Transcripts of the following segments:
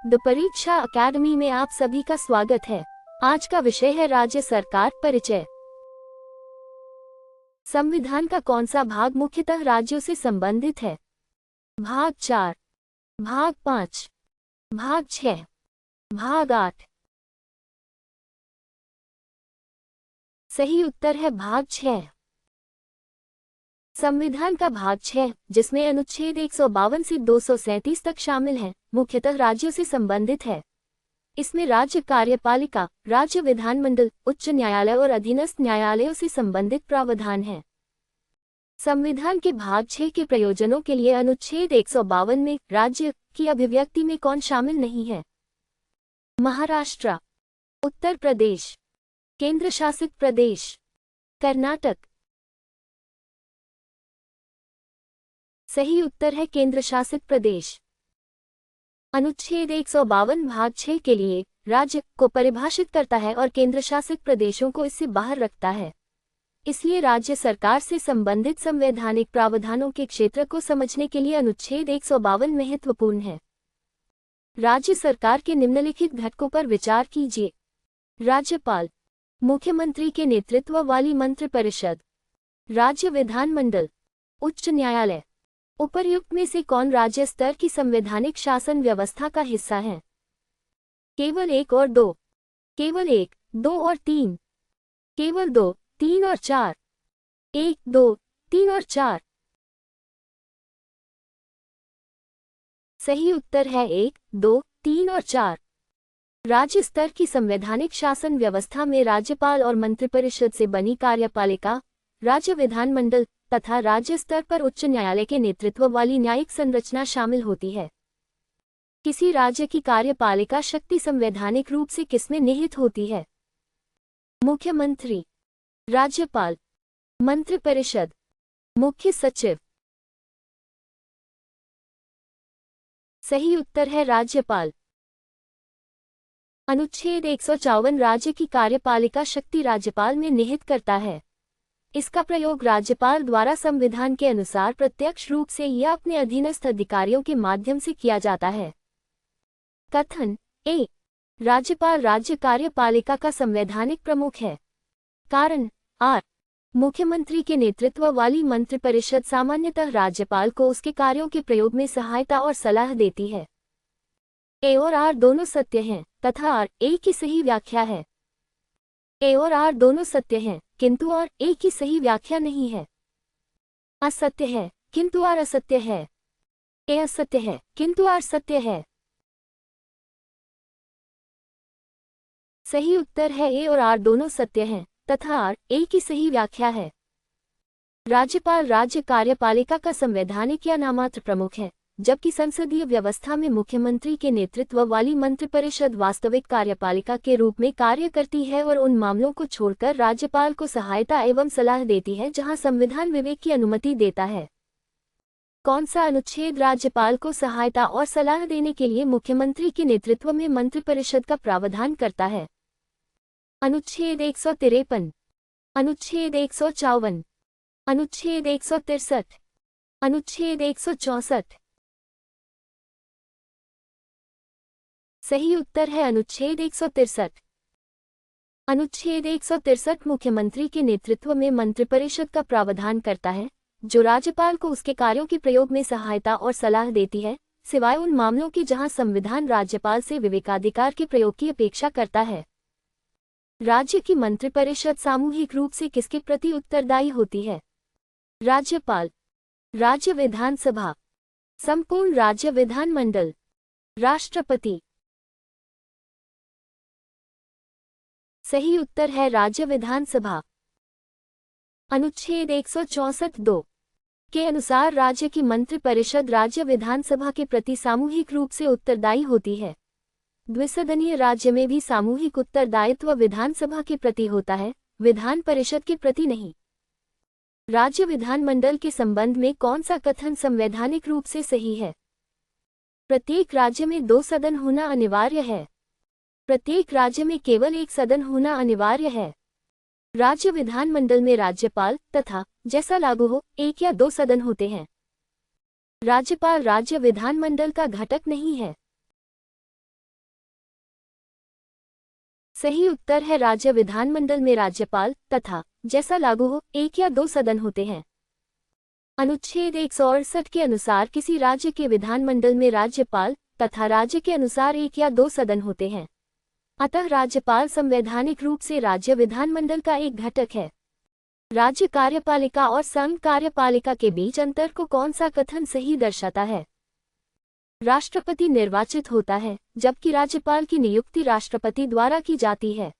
The परीक्षा academy में आप सभी का स्वागत है। आज का विषय है राज्य सरकार परिचय। संविधान का कौन सा भाग मुख्यतः राज्यों से संबंधित है? भाग 4, भाग 5, भाग 6, भाग 8। सही उत्तर है भाग 6। संविधान का भाग 6, जिसमें अनुच्छेद 152 से 237 तक शामिल है, मुख्यतः राज्यों से संबंधित है। इसमें राज्य कार्यपालिका, राज्य विधानमंडल, उच्च न्यायालय और अधीनस्थ न्यायालयों से संबंधित प्रावधान है। संविधान के भाग 6 के प्रयोजनों के लिए अनुच्छेद 152 में राज्य की अभिव्यक्ति में कौन शामिल नहीं है? महाराष्ट्र, उत्तर प्रदेश, केंद्र शासित प्रदेश, कर्नाटक। सही उत्तर है केंद्र शासित प्रदेश। अनुच्छेद 152 भाग 6 के लिए राज्य को परिभाषित करता है और केंद्र शासित प्रदेशों को इससे बाहर रखता है। इसलिए राज्य सरकार से संबंधित संवैधानिक प्रावधानों के क्षेत्र को समझने के लिए अनुच्छेद 152 महत्वपूर्ण है। राज्य सरकार के निम्नलिखित घटकों पर विचार कीजिए। राज्यपाल, मुख्यमंत्री के नेतृत्व वाली मंत्रिपरिषद, राज्य विधानमंडल, उच्च न्यायालय। उपर्युक्त में से कौन राज्य स्तर की संवैधानिक शासन व्यवस्था का हिस्सा है? केवल 1 और 2, केवल 1, 2 और 3, केवल 2, 3 और 4, 1, 2, 3 और 4। सही उत्तर है 1, 2, 3 और 4। राज्य स्तर की संवैधानिक शासन व्यवस्था में राज्यपाल और मंत्रिपरिषद से बनी कार्यपालिका, राज्य विधानमंडल तथा राज्य स्तर पर उच्च न्यायालय के नेतृत्व वाली न्यायिक संरचना शामिल होती है। किसी राज्य की कार्यपालिका शक्ति संवैधानिक रूप से किसमें निहित होती है? मुख्यमंत्री, राज्यपाल, मंत्रिपरिषद, मुख्य सचिव। सही उत्तर है राज्यपाल। अनुच्छेद 154 राज्य की कार्यपालिका शक्ति राज्यपाल में निहित करता है। इसका प्रयोग राज्यपाल द्वारा संविधान के अनुसार प्रत्यक्ष रूप से या अपने अधीनस्थ अधिकारियों के माध्यम से किया जाता है। कथन ए, राज्यपाल राज्य कार्यपालिका का संवैधानिक प्रमुख है। कारण आर, मुख्यमंत्री के नेतृत्व वाली मंत्रिपरिषद सामान्यतः राज्यपाल को उसके कार्यों के प्रयोग में सहायता और सलाह देती है। ए और आर दोनों सत्य हैं तथा आर ए की सही व्याख्या है। ए और आर दोनों सत्य हैं, किंतु आर ए की सही व्याख्या नहीं है। असत्य है किंतु आर असत्य है। ए असत्य है किंतु आर सत्य है। सही उत्तर है ए और आर दोनों सत्य हैं तथा आर ए की सही व्याख्या है। राज्यपाल राज्य कार्यपालिका का संवैधानिक या नामात्र प्रमुख है, जबकि संसदीय व्यवस्था में मुख्यमंत्री के नेतृत्व वाली मंत्रिपरिषद वास्तविक कार्यपालिका के रूप में कार्य करती है और उन मामलों को छोड़कर राज्यपाल को सहायता एवं सलाह देती है जहां संविधान विवेक की अनुमति देता है। कौन सा अनुच्छेद राज्यपाल को सहायता और सलाह देने के लिए मुख्यमंत्री के नेतृत्व में मंत्रिपरिषद का प्रावधान करता है? अनुच्छेद 153, अनुच्छेद 154, अनुच्छेद 163, अनुच्छेद 164। सही उत्तर है अनुच्छेद 163। अनुच्छेद 163 मुख्यमंत्री के नेतृत्व में मंत्रिपरिषद का प्रावधान करता है, जो राज्यपाल को उसके कार्यों के प्रयोग में सहायता और सलाह देती है, सिवाय उन मामलों के जहां संविधान राज्यपाल से विवेकाधिकार के प्रयोग की अपेक्षा करता है। राज्य की मंत्रिपरिषद सामूहिक रूप से किसके प्रति उत्तरदायी होती है? राज्यपाल, राज्य विधानसभा, संपूर्ण राज्य विधानमंडल, राष्ट्रपति। सही उत्तर है राज्य विधानसभा। अनुच्छेद 164(2) के अनुसार राज्य की मंत्रिपरिषद राज्य विधानसभा के प्रति सामूहिक रूप से उत्तरदायी होती है। द्विसदनीय राज्य में भी सामूहिक उत्तरदायित्व विधानसभा के प्रति होता है, विधान परिषद के प्रति नहीं। राज्य विधानमंडल के संबंध में कौन सा कथन संवैधानिक रूप से सही है? प्रत्येक राज्य में 2 सदन होना अनिवार्य है। प्रत्येक राज्य में केवल 1 सदन होना अनिवार्य है। राज्य विधानमंडल में राज्यपाल तथा, जैसा लागू हो, 1 या 2 सदन होते हैं। राज्यपाल राज्य विधानमंडल का घटक नहीं है। सही उत्तर है राज्य विधानमंडल में राज्यपाल तथा जैसा लागू हो 1 या 2 सदन होते हैं। अनुच्छेद 168 के अनुसार किसी राज्य के विधानमंडल में राज्यपाल तथा राज्य के अनुसार 1 या 2 सदन होते हैं। अतः राज्यपाल संवैधानिक रूप से राज्य विधानमंडल का एक घटक है। राज्य कार्यपालिका और संघ कार्यपालिका के बीच अंतर को कौन सा कथन सही दर्शाता है? राष्ट्रपति निर्वाचित होता है, जबकि राज्यपाल की नियुक्ति राष्ट्रपति द्वारा की जाती है।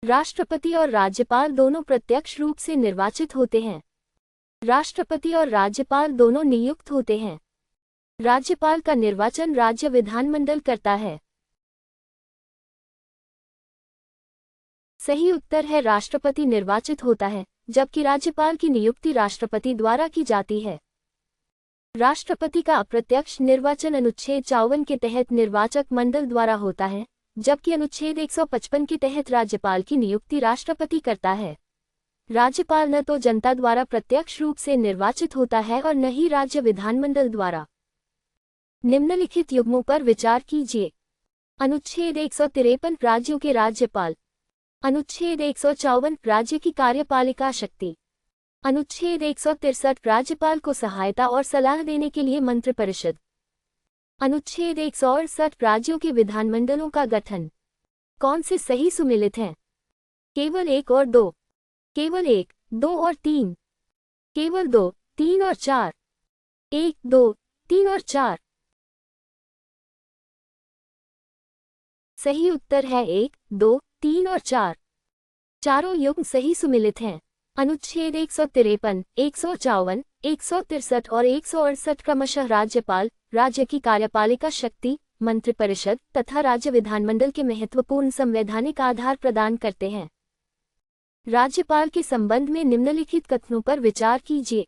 राष्ट्रपति और राज्यपाल दोनों प्रत्यक्ष रूप से निर्वाचित होते हैं। राष्ट्रपति और राज्यपाल दोनों नियुक्त होते हैं। राज्यपाल का निर्वाचन राज्य विधानमंडल करता है। सही उत्तर है राष्ट्रपति निर्वाचित होता है, जबकि राज्यपाल की नियुक्ति राष्ट्रपति द्वारा की जाती है। राष्ट्रपति का अप्रत्यक्ष निर्वाचन अनुच्छेद 54 के तहत निर्वाचक मंडल द्वारा होता है, जबकि अनुच्छेद 155 के तहत राज्यपाल की नियुक्ति राष्ट्रपति करता है। राज्यपाल न तो जनता द्वारा प्रत्यक्ष रूप से निर्वाचित होता है और न ही राज्य विधानमंडल द्वारा। निम्नलिखित युग्मों पर विचार कीजिए। अनुच्छेद 153 राज्यों के राज्यपाल। अनुच्छेद 154 राज्य की कार्यपालिका शक्ति। अनुच्छेद 163 राज्यपाल को सहायता और सलाह देने के लिए मंत्रिपरिषद। अनुच्छेद 168 राज्यों के विधानमंडलों का गठन। कौन से सही सुमेलित हैं? केवल 1 और 2, केवल 1, 2 और 3, केवल 2, 3 और 4, 1, 2, 3 और 4। सही उत्तर है 1, 2, 3 और 4। चारों युग्म सही सुमेलित हैं। अनुच्छेद 153, 154, 163 और 168 क्रमशः राज्यपाल, राज्य की कार्यपालिका शक्ति, मंत्रिपरिषद तथा राज्य विधानमंडल के महत्वपूर्ण संवैधानिक आधार प्रदान करते हैं। राज्यपाल के संबंध में निम्नलिखित कथनों पर विचार कीजिए।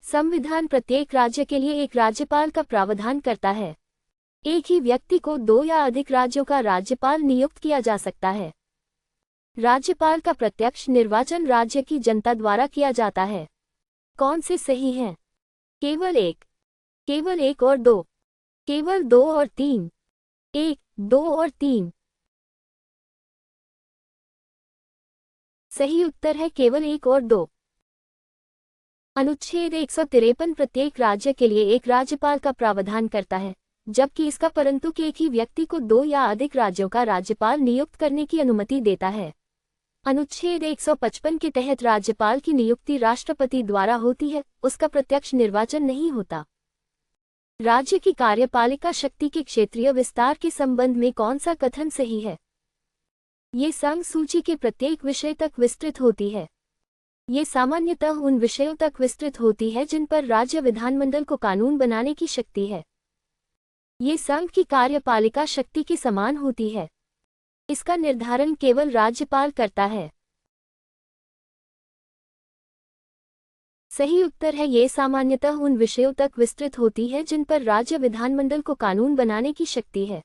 संविधान प्रत्येक राज्य के लिए एक राज्यपाल का प्रावधान करता है। एक ही व्यक्ति को 2 या अधिक राज्यों का राज्यपाल नियुक्त किया जा सकता है। राज्यपाल का प्रत्यक्ष निर्वाचन राज्य की जनता द्वारा किया जाता है। कौन से सही हैं? केवल 1, केवल 1 और 2, केवल 2 और 3, 1, 2 और 3। सही उत्तर है केवल 1 और 2। अनुच्छेद 153 प्रत्येक राज्य के लिए एक राज्यपाल का प्रावधान करता है, जबकि इसका परंतु कि एक ही व्यक्ति को 2 या अधिक राज्यों का राज्यपाल नियुक्त करने की अनुमति देता है। अनुच्छेद 155 के तहत राज्यपाल की नियुक्ति राष्ट्रपति द्वारा होती है, उसका प्रत्यक्ष निर्वाचन नहीं होता। राज्य की कार्यपालिका शक्ति के क्षेत्रीय विस्तार के संबंध में कौन सा कथन सही है? ये संघ सूची के प्रत्येक विषय तक विस्तृत होती है। ये सामान्यतः उन विषयों तक विस्तृत होती है जिन पर राज्य विधानमंडल को कानून बनाने की शक्ति है। ये संघ की कार्यपालिका शक्ति के समान होती है। इसका निर्धारण केवल राज्यपाल करता है। सही उत्तर है ये सामान्यतः उन विषयों तक विस्तृत होती है जिन पर राज्य विधानमंडल को कानून बनाने की शक्ति है।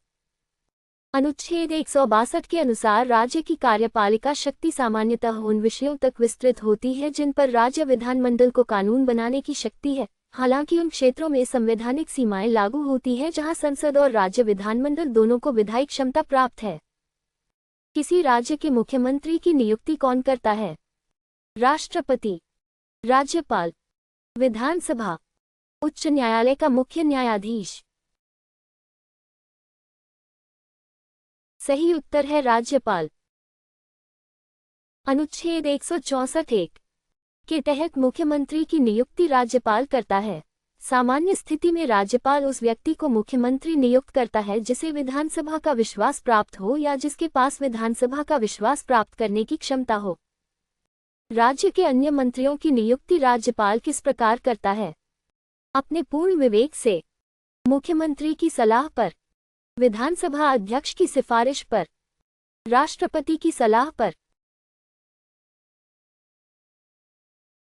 अनुच्छेद 162 के अनुसार राज्य की कार्यपालिका शक्ति सामान्यतः उन विषयों तक विस्तृत होती है जिन पर राज्य विधानमंडल को कानून बनाने की शक्ति है, हालांकि उन क्षेत्रों में संवैधानिक सीमाएं लागू होती हैं जहां संसद और राज्य विधानमंडल दोनों को विधायी क्षमता प्राप्त है। किसी राज्य के मुख्यमंत्री की नियुक्ति कौन करता है? राष्ट्रपति, राज्यपाल, विधानसभा, उच्च न्यायालय का मुख्य न्यायाधीश। सही उत्तर है राज्यपाल। अनुच्छेद 164(1) के तहत मुख्यमंत्री की नियुक्ति राज्यपाल करता है। सामान्य स्थिति में राज्यपाल उस व्यक्ति को मुख्यमंत्री नियुक्त करता है जिसे विधानसभा का विश्वास प्राप्त हो या जिसके पास विधानसभा का विश्वास प्राप्त करने की क्षमता हो। राज्य के अन्य मंत्रियों की नियुक्ति राज्यपाल किस प्रकार करता है? अपने पूर्ण विवेक से, मुख्यमंत्री की सलाह पर, विधानसभा अध्यक्ष की सिफारिश पर, राष्ट्रपति की सलाह पर।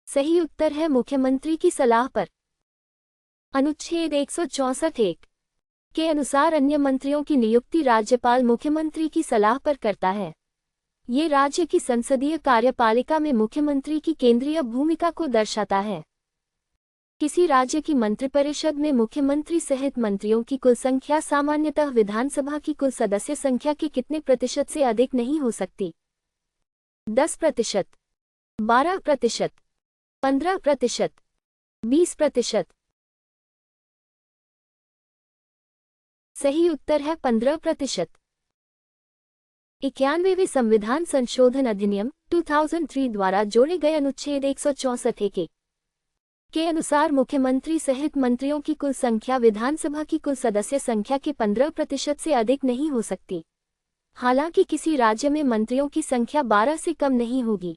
सही उत्तर है मुख्यमंत्री की सलाह पर। अनुच्छेद 164(1) के अनुसार अन्य मंत्रियों की नियुक्ति राज्यपाल मुख्यमंत्री की सलाह पर करता है। ये राज्य की संसदीय कार्यपालिका में मुख्यमंत्री की केंद्रीय भूमिका को दर्शाता है। किसी राज्य की मंत्रिपरिषद में मुख्यमंत्री सहित मंत्रियों की कुल संख्या सामान्यतः विधानसभा की कुल सदस्य संख्या के कितने प्रतिशत से अधिक नहीं हो सकती? 10%, 12%, 15%, 20%। सही उत्तर है 15%। 91वें संविधान संशोधन अधिनियम 2003 द्वारा जोड़े गए अनुच्छेद 164 के अनुसार मुख्यमंत्री सहित मंत्रियों की कुल संख्या विधानसभा की कुल सदस्य संख्या के 15% से अधिक नहीं हो सकती। हालांकि किसी राज्य में मंत्रियों की संख्या 12 से कम नहीं होगी।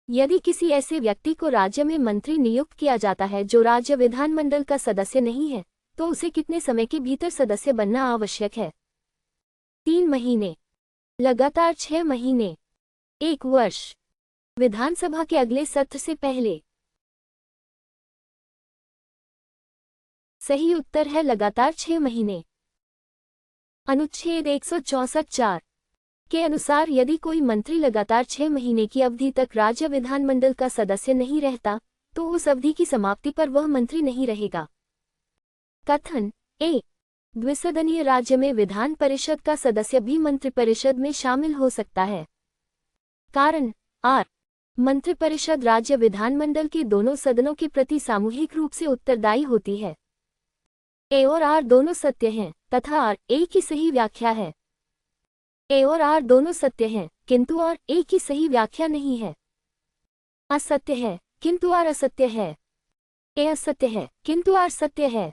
यदि किसी ऐसे व्यक्ति को राज्य में मंत्री नियुक्त किया जाता है जो राज्य विधानमंडल का सदस्य नहीं है, तो उसे कितने समय के भीतर सदस्य बनना आवश्यक है? 3 महीने, लगातार 6 महीने, 1 वर्ष, विधानसभा के अगले सत्र से पहले। सही उत्तर है लगातार 6 महीने। अनुच्छेद 164(4) के अनुसार यदि कोई मंत्री लगातार 6 महीने की अवधि तक राज्य विधानमंडल का सदस्य नहीं रहता, तो उस अवधि की समाप्ति पर वह मंत्री नहीं रहेगा। कथन ए, द्विसदनीय राज्य में विधान परिषद का सदस्य भी मंत्रिपरिषद में शामिल हो सकता है। कारण आर, मंत्रिपरिषद राज्य विधानमंडल के दोनों सदनों के प्रति सामूहिक रूप से उत्तरदायी होती है। ए और आर दोनों सत्य हैं तथा आर ए की सही व्याख्या है। ए और आर दोनों सत्य हैं, किंतु आर ए की सही व्याख्या नहीं है। असत्य है किंतु आर असत्य है। ए असत्य है किंतु आर सत्य है।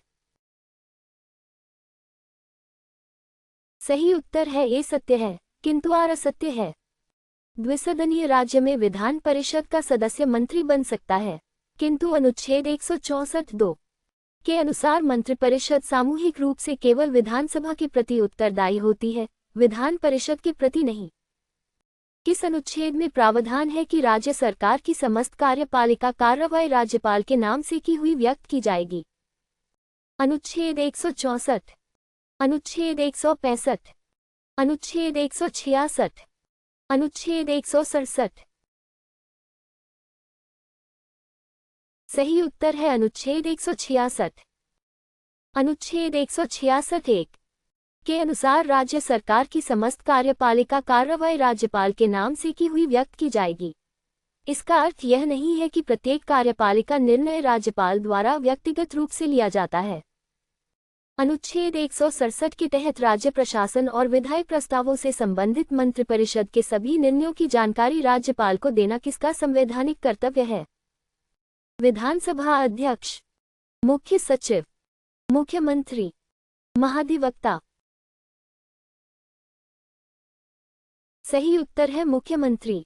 सही उत्तर है ए सत्य है किंतु आर असत्य है। द्विसदनीय राज्य में विधान परिषद का सदस्य मंत्री बन सकता है, किंतु अनुच्छेद 164(2) के अनुसार मंत्रिपरिषद सामूहिक रूप से केवल विधानसभा के प्रति उत्तरदायी होती है, विधान परिषद के प्रति नहीं। किस अनुच्छेद में प्रावधान है कि राज्य सरकार की समस्त कार्यपालिका कार्रवाई राज्यपाल के नाम से की हुई व्यक्त की जाएगी? अनुच्छेद 164, अनुच्छेद 165, अनुच्छेद 166, अनुच्छेद 167। सही उत्तर है अनुच्छेद 166। अनुच्छेद 166(1) के अनुसार राज्य सरकार की समस्त कार्यपालिका कार्रवाई राज्यपाल के नाम से की हुई व्यक्त की जाएगी। इसका अर्थ यह नहीं है कि प्रत्येक कार्यपालिका निर्णय राज्यपाल द्वारा व्यक्तिगत रूप से लिया जाता है। अनुच्छेद 167 के तहत राज्य प्रशासन और विधायी प्रस्तावों से संबंधित मंत्रिपरिषद के सभी निर्णयों की जानकारी राज्यपाल को देना किसका संवैधानिक कर्तव्य है? विधानसभा अध्यक्ष, मुख्य सचिव, मुख्यमंत्री, महाधिवक्ता। सही उत्तर है मुख्यमंत्री।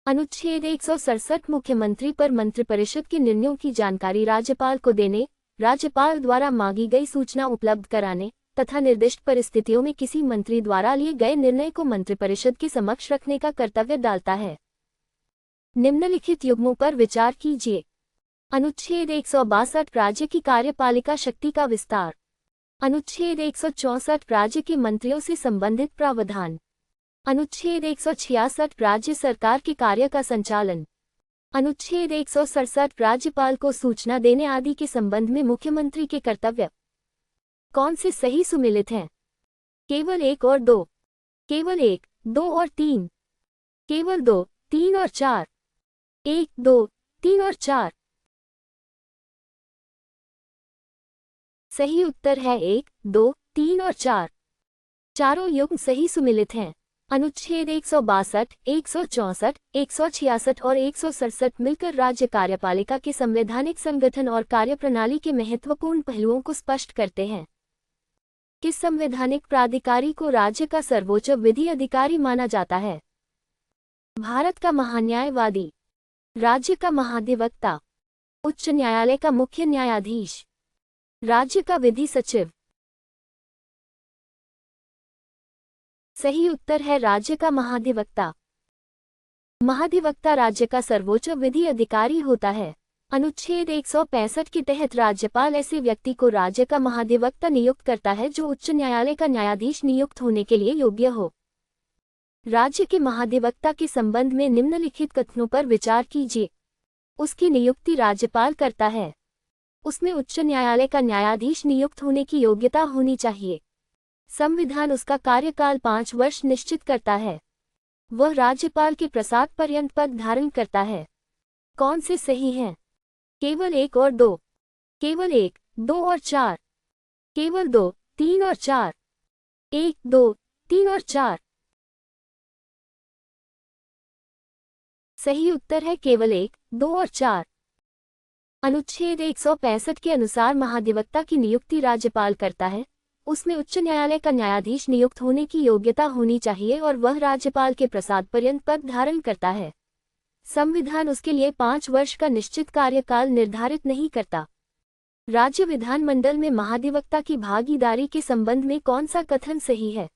अनुच्छेद 167 मुख्यमंत्री पर मंत्रिपरिषद के निर्णयों की जानकारी राज्यपाल को देने, राज्यपाल द्वारा मांगी गई सूचना उपलब्ध कराने तथा निर्दिष्ट परिस्थितियों में किसी मंत्री द्वारा लिए गए निर्णय को मंत्रिपरिषद के समक्ष रखने का कर्तव्य डालता है। निम्नलिखित युग्मों पर विचार कीजिए। अनुच्छेद 162 राज्य की कार्यपालिका शक्ति का विस्तार। अनुच्छेद 164 राज्य के मंत्रियों से संबंधित प्रावधान। अनुच्छेद 166 राज्य सरकार के कार्य का संचालन। अनुच्छेद 167 राज्यपाल को सूचना देने आदि के संबंध में मुख्यमंत्री के कर्तव्य कौन से सही सुमेलित हैं? केवल 1 और 2, केवल 1, 2 और 3, केवल 2, 3 और 4, 1, 2, 3 और 4। सही उत्तर है 1, 2, 3 और 4। चारों युग्म सही सुमेलित हैं। अनुच्छेद 162, 164, 166 और 167 मिलकर राज्य कार्यपालिका के संवैधानिक संगठन और कार्यप्रणाली के महत्वपूर्ण पहलुओं को स्पष्ट करते हैं। किस संवैधानिक प्राधिकारी को राज्य का सर्वोच्च विधि अधिकारी माना जाता है? भारत का महान्यायवादी, राज्य का महाधिवक्ता, उच्च न्यायालय का मुख्य न्यायाधीश, राज्य का विधि सचिव। सही उत्तर है राज्य का महाधिवक्ता। महाधिवक्ता राज्य का सर्वोच्च विधि अधिकारी होता है। अनुच्छेद 165 के तहत राज्यपाल ऐसे व्यक्ति को राज्य का महाधिवक्ता नियुक्त करता है जो उच्च न्यायालय का न्यायाधीश नियुक्त होने के लिए योग्य हो। राज्य के महाधिवक्ता के संबंध में निम्नलिखित कथनों पर विचार कीजिए। उसकी नियुक्ति राज्यपाल करता है। उसमें उच्च न्यायालय का न्यायाधीश नियुक्त होने की योग्यता होनी चाहिए। संविधान उसका कार्यकाल 5 वर्ष निश्चित करता है। वह राज्यपाल के प्रसाद पर्यंत पद धारण करता है। कौन से सही हैं? केवल 1 और 2, केवल 1, 2 और 4, केवल 2, 3 और 4, 1, 2, 3 और 4। सही उत्तर है केवल 1, 2 और 4। अनुच्छेद 165 के अनुसार महाधिवक्ता की नियुक्ति राज्यपाल करता है। उसमें उच्च न्यायालय का न्यायाधीश नियुक्त होने की योग्यता होनी चाहिए और वह राज्यपाल के प्रसाद पर्यंत पद धारण करता है। संविधान उसके लिए 5 वर्ष का निश्चित कार्यकाल निर्धारित नहीं करता। राज्य विधानमंडल में महाधिवक्ता की भागीदारी के संबंध में कौन सा कथन सही है?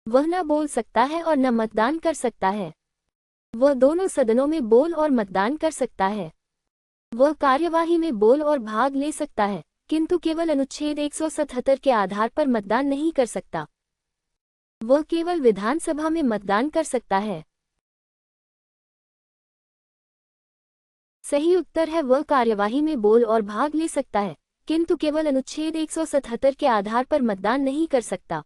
वह न बोल सकता है और न मतदान कर सकता है। वह दोनों सदनों में बोल और मतदान कर सकता है। वह कार्यवाही में बोल और भाग ले सकता है, किंतु केवल अनुच्छेद 177 के आधार पर मतदान नहीं कर सकता। वह केवल विधानसभा में मतदान कर सकता है। सही उत्तर है वह कार्यवाही में बोल और भाग ले सकता है, किंतु केवल अनुच्छेद 177 के आधार पर मतदान नहीं कर सकता।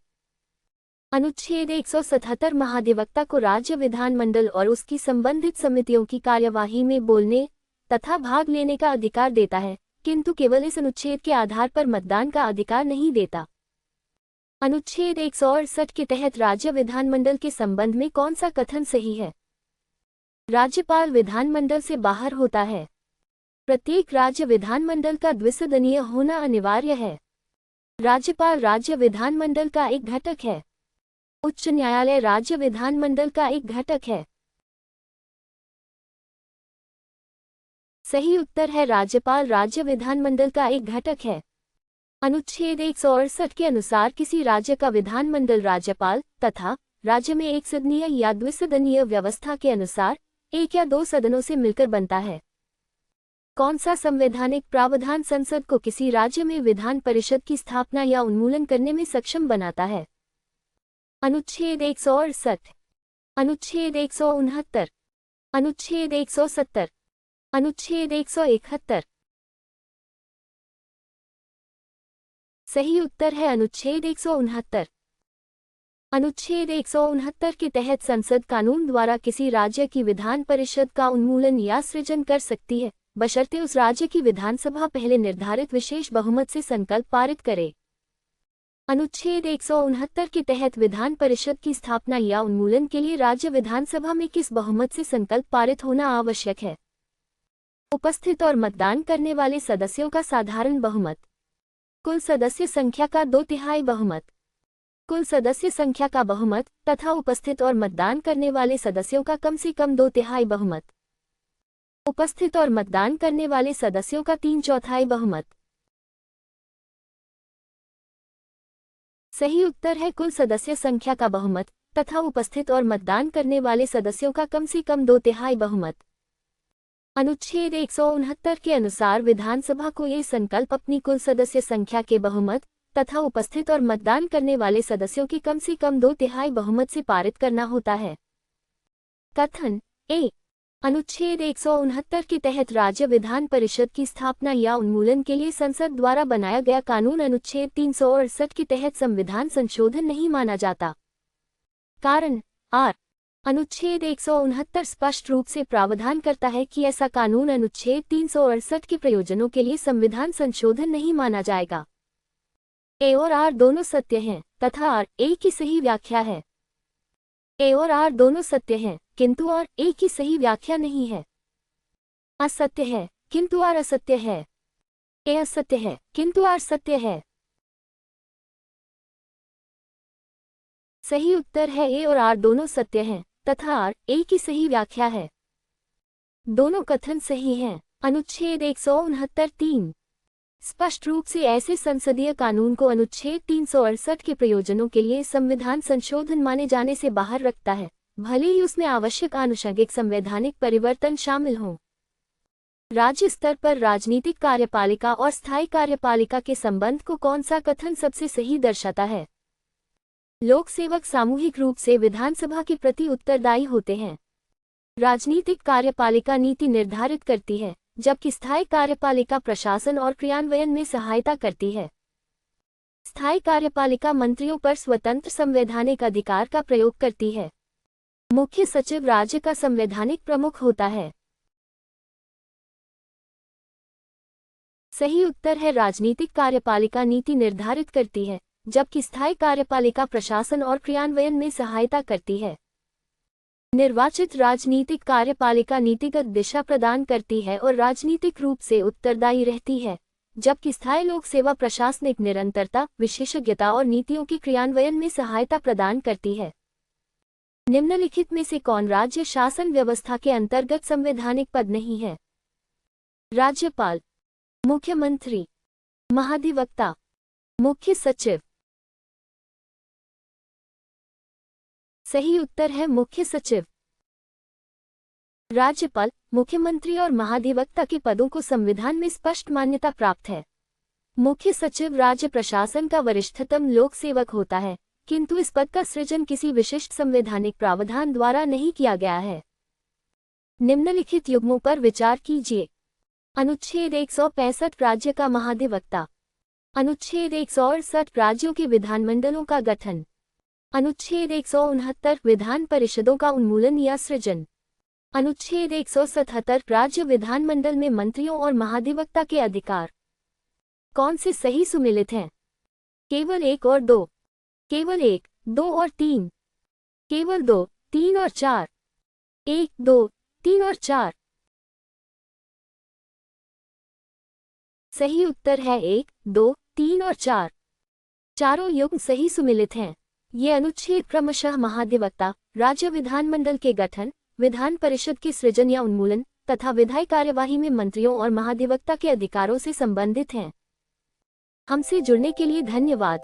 अनुच्छेद 177 महाधिवक्ता को राज्य विधानमंडल और उसकी संबंधित समितियों की कार्यवाही में बोलने तथा भाग लेने का अधिकार देता है, किंतु केवल इस अनुच्छेद के आधार पर मतदान का अधिकार नहीं देता। अनुच्छेद 168 के तहत राज्य विधानमंडल के संबंध में कौन सा कथन सही है? राज्यपाल विधानमंडल से बाहर होता है। प्रत्येक राज्य विधानमंडल का द्विसदनीय होना अनिवार्य है। राज्यपाल राज्य विधानमंडल का एक घटक है। उच्च न्यायालय राज्य विधानमंडल का एक घटक है। सही उत्तर है राज्यपाल राज्य विधानमंडल का एक घटक है। अनुच्छेद 168 के अनुसार किसी राज्य का विधानमंडल राज्यपाल तथा राज्य में एक सदनीय या द्विसदनीय व्यवस्था के अनुसार 1 या 2 सदनों से मिलकर बनता है। कौन सा संवैधानिक प्रावधान संसद को किसी राज्य में विधान परिषद की स्थापना या उन्मूलन करने में सक्षम बनाता है? अनुच्छेद 168, अनुच्छेद 169, अनुच्छेद 170, अनुच्छेद 171। सही उत्तर है अनुच्छेद 169। अनुच्छेद 169 के तहत संसद कानून द्वारा किसी राज्य की विधान परिषद का उन्मूलन या सृजन कर सकती है, बशर्ते उस राज्य की विधानसभा पहले निर्धारित विशेष बहुमत से संकल्प पारित करे। अनुच्छेद 169 के तहत विधान परिषद की स्थापना या उन्मूलन के लिए राज्य विधानसभा में किस बहुमत से संकल्प पारित होना आवश्यक है? उपस्थित और मतदान करने वाले सदस्यों का साधारण बहुमत, कुल सदस्य संख्या का 2/3 बहुमत, कुल सदस्य संख्या का बहुमत तथा उपस्थित और मतदान करने वाले सदस्यों का कम से कम 2/3 बहुमत, उपस्थित और मतदान करने वाले सदस्यों का 3/4 बहुमत। सही उत्तर है कुल सदस्य संख्या का बहुमत तथा उपस्थित और मतदान करने वाले सदस्यों का कम से कम 2/3 बहुमत। अनुच्छेद 169 के अनुसार विधानसभा को ये संकल्प अपनी कुल सदस्य संख्या के बहुमत तथा उपस्थित और मतदान करने वाले सदस्यों के कम से कम 2/3 बहुमत से पारित करना होता है। कथन ए, अनुच्छेद 169 के तहत राज्य विधान परिषद की स्थापना या उन्मूलन के लिए संसद द्वारा बनाया गया कानून अनुच्छेद 368 के तहत संविधान संशोधन नहीं माना जाता। कारण आर, अनुच्छेद 169 स्पष्ट रूप से प्रावधान करता है कि ऐसा कानून अनुच्छेद 368 के प्रयोजनों के लिए संविधान संशोधन नहीं माना जाएगा। ए और आर दोनों सत्य हैं तथा आर ए की सही व्याख्या है। ए और आर दोनों सत्य हैं, किंतु आर ए की सही व्याख्या नहीं है। असत्य है किंतु आर असत्य है। ए असत्य है किंतु आर सत्य है। सही उत्तर है ए और आर दोनों सत्य हैं तथा आर ए की सही व्याख्या है। दोनों कथन सही हैं। अनुच्छेद 169(3) स्पष्ट रूप से ऐसे संसदीय कानून को अनुच्छेद 368 के प्रयोजनों के लिए संविधान संशोधन माने जाने से बाहर रखता है, भले ही उसमें आवश्यक आनुषंगिक संवैधानिक परिवर्तन शामिल हों। राज्य स्तर पर राजनीतिक कार्यपालिका और स्थायी कार्यपालिका के संबंध को कौन सा कथन सबसे सही दर्शाता है? लोक सेवक सामूहिक रूप से विधानसभा के प्रति उत्तरदायी होते हैं। राजनीतिक कार्यपालिका नीति निर्धारित करती है, जबकि स्थायी कार्यपालिका प्रशासन और क्रियान्वयन में सहायता करती है। स्थायी कार्यपालिका मंत्रियों पर स्वतंत्र संवैधानिक अधिकार का प्रयोग करती है। मुख्य सचिव राज्य का संवैधानिक प्रमुख होता है। सही उत्तर है राजनीतिक कार्यपालिका नीति निर्धारित करती है, जबकि स्थायी कार्यपालिका प्रशासन और क्रियान्वयन में सहायता करती है। निर्वाचित राजनीतिक कार्यपालिका नीतिगत दिशा प्रदान करती है और राजनीतिक रूप से उत्तरदायी रहती है, जबकि स्थायी लोक सेवा प्रशासनिक निरंतरता, विशेषज्ञता और नीतियों के क्रियान्वयन में सहायता प्रदान करती है। निम्नलिखित में से कौन राज्य शासन व्यवस्था के अंतर्गत संवैधानिक पद नहीं है? राज्यपाल, मुख्यमंत्री, महाधिवक्ता, मुख्य सचिव। सही उत्तर है मुख्य सचिव। राज्यपाल, मुख्यमंत्री और महाधिवक्ता के पदों को संविधान में स्पष्ट मान्यता प्राप्त है। मुख्य सचिव राज्य प्रशासन का वरिष्ठतम लोक सेवक होता है, किंतु इस पद का सृजन किसी विशिष्ट संवैधानिक प्रावधान द्वारा नहीं किया गया है। निम्नलिखित युग्मों पर विचार कीजिए। अनुच्छेद 165 राज्य का महाधिवक्ता। अनुच्छेद 168 राज्यों के विधानमंडलों का गठन। अनुच्छेद 169 विधान परिषदों का उन्मूलन या सृजन। अनुच्छेद 177 राज्य विधानमंडल में मंत्रियों और महाधिवक्ता के अधिकार। कौन से सही सुमेलित हैं? केवल 1 और 2, केवल 1, 2 और 3, केवल 2, 3 और 4, 1, 2, 3 और 4। सही उत्तर है 1, 2, 3 और 4। चारों युग्म सही सुमेलित हैं। ये अनुच्छेद क्रमशः महाधिवक्ता, राज्य विधानमंडल के गठन, विधान परिषद के सृजन या उन्मूलन तथा विधायी कार्यवाही में मंत्रियों और महाधिवक्ता के अधिकारों से संबंधित हैं। हमसे जुड़ने के लिए धन्यवाद।